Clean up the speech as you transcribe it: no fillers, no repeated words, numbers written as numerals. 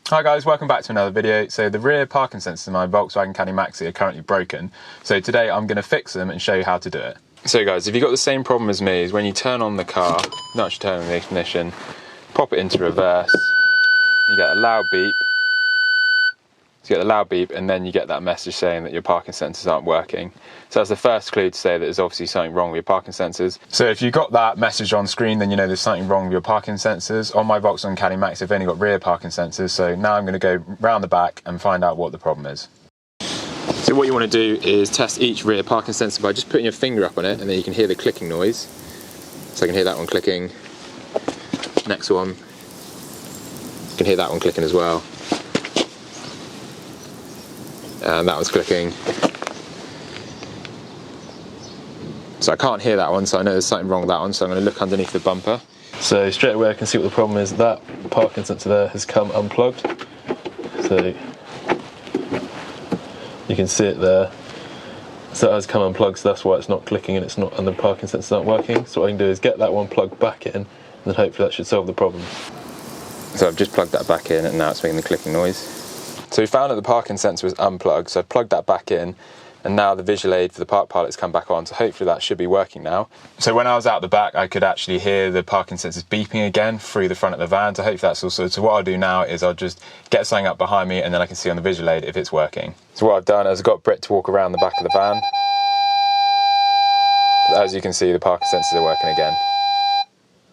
Hi guys, welcome back to another video. So the rear parking sensors in my Volkswagen Caddy Maxi are currently broken. So today I'm going to fix them and show you how to do it. So guys, if you've got the same problem as me, is when you turn on the car, not actually turn on the ignition, pop it into reverse, you get a loud beep. So you get the loud beep and then you get that message saying that your parking sensors aren't working. So that's the first clue to say that there's obviously something wrong with your parking sensors. So if you've got that message on screen, then you know there's something wrong with your parking sensors. On my Volkswagen Caddy Max, I've only got rear parking sensors, so now I'm going to go round the back and find out what the problem is. So what you want to do is test each rear parking sensor by just putting your finger up on it, and then you can hear the clicking noise. So I can hear that one clicking. Next one, you can hear that one clicking as well. And that one's clicking. So I can't hear that one, so I know there's something wrong with that one, so I'm going to look underneath the bumper. So straight away I can see what the problem is. That parking sensor there has come unplugged. So you can see it there. So it has come unplugged, so that's why it's not clicking and the parking sensors aren't working. So what I can do is get that one plugged back in, and then hopefully that should solve the problem. So I've just plugged that back in and now it's making the clicking noise. So we found that the parking sensor was unplugged, so I've plugged that back in, and now the visual aid for the Park Pilot's come back on, so hopefully that should be working now. So when I was out the back, I could actually hear the parking sensors beeping again through the front of the van, so hopefully that's all sorted. So what I'll do now is I'll just get something up behind me, and then I can see on the visual aid if it's working. So what I've done is I've got Britt to walk around the back of the van. As you can see, the parking sensors are working again.